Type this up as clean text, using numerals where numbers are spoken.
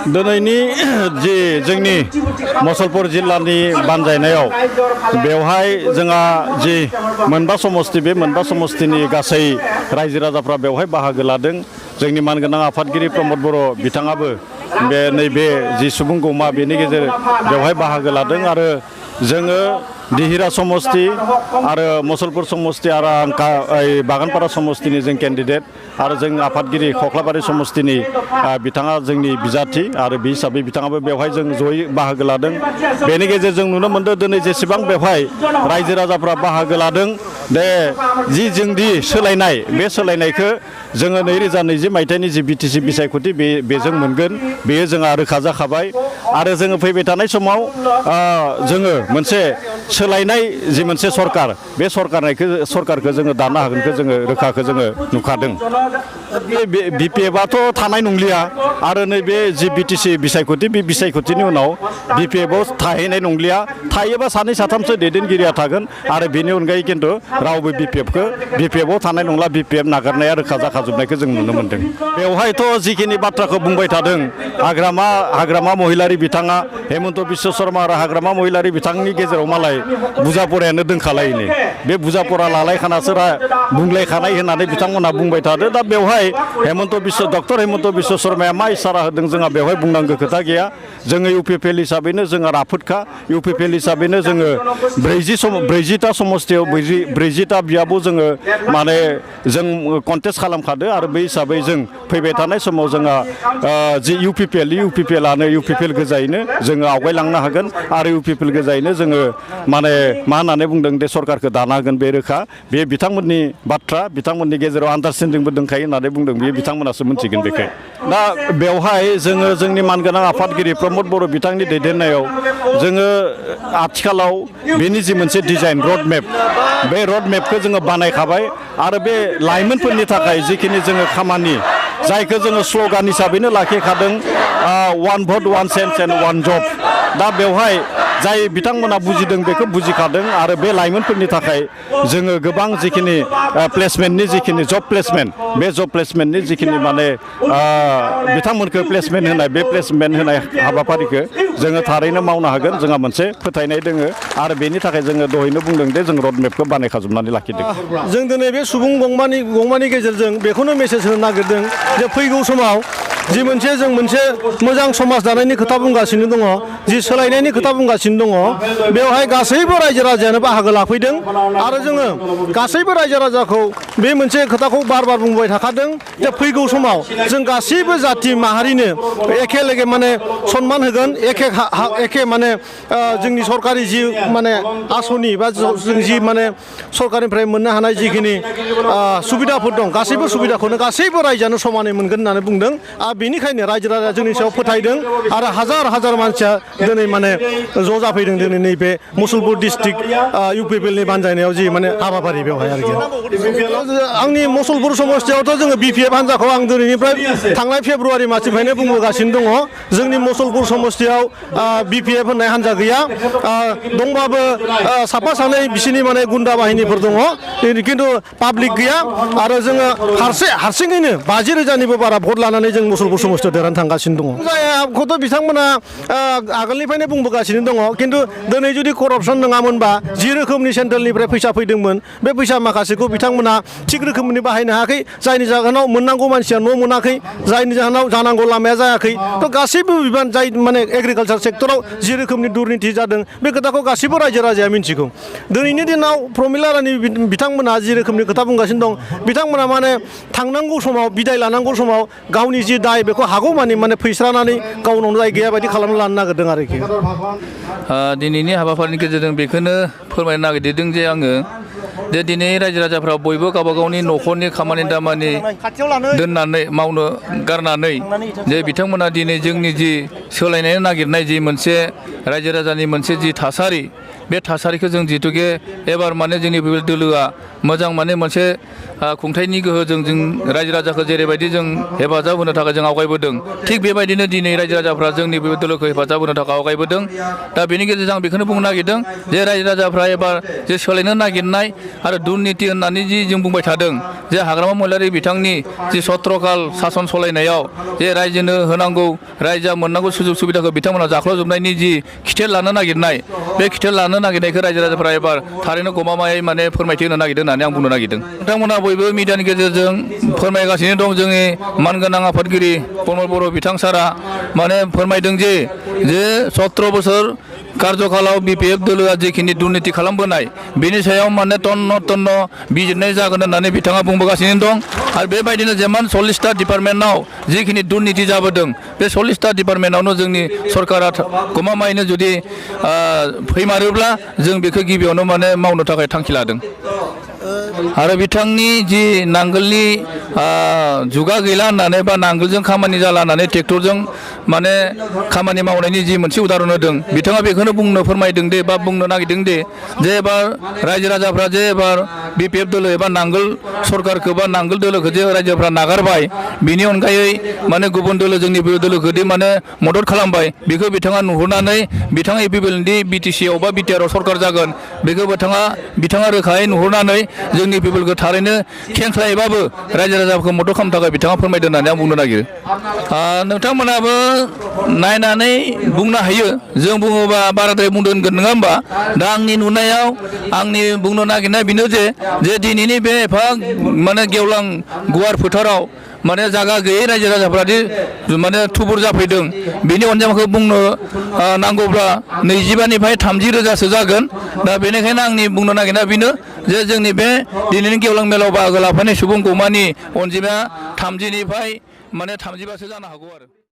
दिनैनि जि जोंनि मुसलपुर जिल्लानि बानजायनायाव बेवहाय जोंहा जि मोनबा समस्ति बे मोनबा समस्तिनि गासै रायजो राजाफ्रा बेवहाय बाहागो लादों जोंनि मानगोनां आफादगिरि प्रमद बर' बिथाङाबो बे नैबे जि सुबुं गौमा बेनि गेजेर बेवहाय बाहागो लादों आरो जोङो दिहिरा समस्ति आरो मुसलपुर समस्ति आरो बागानपारा समस्तिनि जों केन्डिडेट आरो जों आफादगिरि खख्लाबारि समस्तिनि बिथाङा जोंनि बिजाथि आरो बे हिसाबै बिथाङाबो बेवहाय जों जयै बाहागो लादों बेनि गेजेरजों नुनो मोनदों दिनै जेसेबां बेवहाय रायजो राजाफ्रा बाहागो लादों दे जि जोंदि सोलायनाय बे सोलायनायखौ जोङो 2020 मायथाइनि जि बिटिसि बिसायख'थि बेजों मोनगोन बेयो जोंहा रोखा जाखाबाय आरो जोङो फैबाय थानाय समाव जोङो मोनसे सोलायनाय जि मोनसे सरकार बे सरकारखौ जोङो दानो हागोनखौ जोङो रोखाखौ जोङो नुखादों बिपिएफआथ' थानाय नंलिया आरो नैबे जि बिटिसि बिसायख'थि बे बिसायख'थिनि उनाव बिपिएफआव थाहैनाय नंलिया थायोबा सानै साथामसो दैदेनगिरिया थागोन आरो बेनि अनगायै खिन्थु रावबो बिपिएफआव थानाय नंला बिपिएफ नागारनाया रोखा जाखाजोबनायखौ जों नुनो मोन्दों बेवहायथ' जिखिनि बाथ्राखौ बुंबाय थादों हाग्रामा महिलारि बिथाङा हेमन्त बिश्व शर्मा आरो हाग्रामा महिलारि बिथांनि गेजेराव मालाय बुजापरायानो दोंखालायनो बे बुजापरा लालायखानासो बुंलायखानाय होननानै बिथांमोनहा बुंबाय थादों दा बेवहाय डक्टर हेमन्त बिश्व शर्माया मा इसारा होदों जोंहा बेवहाय बुंनांगौ खोथा गैया जोङो इउपिपिएल हिसाबैनो जोङो राफोदखा इउपिपिएल हिसाबैनो जोङो 40टा समस्तियाव 40टा बियाबाव जोङो माने जों कन्टेस्ट खालामखादो आरो बे हिसाबै जों फैबाय थानाय समाव जोंहा जि इउपिपिएलआनो इउपिपिएल गोजायैनो जोङो आवगायलांनो हागोन आरो इउपिपिएल गोजायैनो जोङो माने मा होननानै बुंदों दे सरकारखौ दानो हागोन बे रोखा बे बिथांमोननि बाथ्रा बिथांमोननि गेजेराव आन्डारस्टेन्डिंबो दंखायो होननानै बुंदों बे बिथांमोनासो मिथिगोन बेखौ दा बेवहाय जोङो जोंनि मानगोनां आफादगिरि प्रमद बर' बिथांनि दैदेननायाव जोङो आथिखालाव बेनि जि मोनसे डिजाइन रडमेप बे रडमेपखौ जोङो बानायखाबाय आरो बे लाइमोनफोरनि थाखाय जिखिनि जोङो खामानि जायखौ जोङो स्ल'गान हिसाबैनो लाखिखादों वान भट one sense and one job दा बेवहाय जाय बिथांमोना बुजिदों बेखौ बुजिखादों आरो बे लाइमोनफोरनि थाखाय जोङो गोबां जिखिनि प्लेसमेन्टनि जिखिनि जब प्लेसमेन्ट बे जब प्लेसमेन्टनि जिखिनि माने बिथांमोनखौ प्लेसमेन्ट होनाय बे प्लेसमेन्ट होनाय हाबाफारिखौ जोङो थारैनो मावनो हागोन जोंहा मोनसे फोथायनाय दोङो आरो बेनि थाखाय जोङो दहायनो बुंदों दे जों रडमेपखौ बानायखाजोबनानै लाखिदों जों दिनै बे सुबुं गंमानि गेजेरजों बेखौनो मेसेज होनो नागिरदों जे फैगौ समाव जि जों मोनसे मोजां समाज दानायनि खोथा बुंगासिनो दङ जि सोलायनायनि खोथा बुंगासिनो दङ बेवहाय गासैबो रायजो राजायानो बाहागो लाफैदों आरो जोङो गासैबो रायजो राजाखौ बे मोनसे खोथाखौ बार बुंबाय थाखादों जे फैगौ समाव जों गासैबो जाथि माहारिनो एखे लगे माने सनमान होगोन एखे माने जोंनि सरकारि जि माने आसनि बा जों जि माने सरकारनिफ्राय मोननो हानाय जिखिनि सुबिदाफोर दं गासैबो सुबिदाखौनो गासैबो रायजोआनो समानै मोनगोन होननानै बुंदों बेनिखायनो रायजो राजाया जोंनि सायाव फोथायदों आरो हाजार मानसिया दिनै माने ज' जाफैदों दिनै नैबे मुसलपुर डिस्ट्रिक्ट इउपिपिएलनि बानजायनायाव जि माने हाबाफारि बेवहाय आरोखि आंनि मुसलपुर समस्तियावथ' जोङो बिपिएफ हान्जाखौ आं दिनैनिफ्राय थांनाय फेब्रुवारि मासनिफ्रायनो बुंबोगासिनो दङ जोंनि मुसलपुर समस्तियाव बिपिएफ होननाय हान्जा गैया दंबाबो साफा सानै बिसिनि माने गुन्दा बाहिनीफोर दङ खिन्थु पाब्लिक गैया आरो जोङो हारसिङैनो 50,000निबो बारा भट लानानै जों मुसलपुर समस्तियाव देरहानो थांगासिनो दङ जायखौथ' बिथांमोना आगोलनिफ्रायनो बुंबोगासिनो दङ खिन्थु दिनै जुदि करपसन नङामोनबा जि रोखोमनि सेन्ट्रेलनिफ्राय फैसा फैदोंमोन बे फैसा माखासेखौ बिथांमोना थिग रोखोमनि बाहायनो हायाखै जायनि जाहोनाव मोननांगौ मानसिया न' मोनाखै जायनि जाहोनाव जानांगौ लामाया जायाखै थ' गासैबो बिबान जाय माने एग्रिकालसार सेक्टराव जि रोखोमनि दुर्निथि जादों बे खोथाखौ गासैबो रायजो राजाया मिन्थिगौ दिनैनि दिनाव प्रमिला रानि बिथांमोना जि रोखोमनि खोथा बुंगासिनो दं बिथांमोना माने थांनांगौ समाव बिदाय लानांगौ समाव गावनि जि दाय बेखौ हागौमानि माने फैस्रानानै गावनाव जाय गैया बायदि खालामना लानो नागिरदों आरोखि दिनैनि हाबाफारिनि गेजेरजों बेखौनो फोरमायनो नागिरदों जे आङो जे दिनै रायजो राजाफ्रा बयबो गावबा गावनि न'खरनि खामानि दामानि दोननानै मावनो गारनानै जे बिथांमोना दिनै जोंनि जि सोलायनाय नागिरनाय जि मोनसे रायजो राजानि मोनसे जि थासारि बे थासारिखौ जों जिहेतुके एबार माने जोंनि बे दोलोआ मोजां माने मोनसे खुंथायनि गोहोजों जों रायजो राजाखौ जेरैबायदि जों हेफाजाब होनो थाखाय जों आवगायबोदों थिग बेबायदिनो दिनै रायजो राजाफ्रा जोंनि बे दोलोखौ हेफाजाब होनो थाखाय आवगायबोदों दा बेनि गेजेरजों आं बेखौनो बुंनो नागिरदों जे रायजो राजाफ्रा एबार जे सोलायनो नागिरनाय आरो दुर्निति होननानै जि जों बुंबाय थादों जे हाग्रामा महिलारि बिथांनि जि सत्रकाल सासन सलायनायाव जे रायजोनो होनांगौ रायजोआ मोननांगौ सुजुग सुबिदाखौ बिथांमोना जाख्ल'जोबनायनि जि खिथेर लानो नागिरनाय बे खिथेर लानो नागिरनायखौ रायजो राजाफोरा एबार थारैनो गमामायै माने फोरमायथि होनो नागिरदों होननानै आं बुंनो नागिरदों नोंथांमोना बयबो मिडियानि गेजेरजों फोरमायगासिनो दं जोंनि मानगोनां आफादगिरि प्रमद बर' बिथां सारा माने फोरमायदों जे 17 बोसोर कार्यकालाव बिपिएफ दोलोआ जिखिनि दुर्निति खालामबोनाय बेनि सायाव माने तन्न बिजिरनाय जागोन होननानै बिथाङा बुंबोगासिनो दं आरो बेबायदिनो जेमान 40टा डिपार्टमेन्टआव जिखिनि दुर्निति जाबोदों बे 40टा डिपार्टमेन्टआवनो जोंनि सरकारा गमामायैनो जुदि फैमारोब्ला जों बेखौ गिबियावनो माने मावनो थाखाय थांखि लादों आरो बिथांनि जि नांगोलनि जुगा गैला होननानै बा नांगोलजों खामानि जाला होननानै ट्रेक्टरजों माने खामानि मावनायनि जि मोनसे उदाहरन होदों बिथाङा बेखौनो बुंनो फोरमायदों दे बा बुंनो नागिरदों दे जे एबार रायजो राजाफ्रा जे एबार बिपिएफ दोलो एबा नांगोल सरकारखौ बा नांगोल दोलोखौ जे रायजोफ्रा नागारबाय बिनि अनगायै माने गुबुन दोलो जोंनि दोलोखौ माने मदद खालामबाय बेखौ बिथाङा नुहुरनानै बिथाङा इपिएफएलनि बिटिसिआव बा बिटिआरआव सरकार जागोन बेखौ बिथाङा रोखायै नुहुरनानै जोंनि पिपलखौ थारैनो खेंख्लायैबाबो रायजो राजाफोरखौ मदद खालामनो थाखाय बिथाङा फोरमायदों होननानै आं बुंनो नागिरो नोंथांमोनाबो नायनानै बुंनो हायो जों बुङोबा बाराद्राय बुंदों होनगोन नङा होमबा दा आंनि नुनायाव आंनि बुंनो नागिरनाय बेनो जे दिनैनि बे एफा माने गेवलां गुवार फोथाराव माने जागा गैयै रायजो राजाफ्रादि माने थुबुर जाफैदों बेनि अनजिमाखौ बुंनो नांगौब्ला 25निफ्राय 30 रोजासो जागोन दा बेनिखायनो आंनि बुंनो नागिरनाया बेनो जे जोंनि बे दिनैनि गेवलां मेलाव बाहागो लाफैनाय सुबुं गौमानि अनजिमाया 30निफ्राय माने 35सो जानो हागौ आरो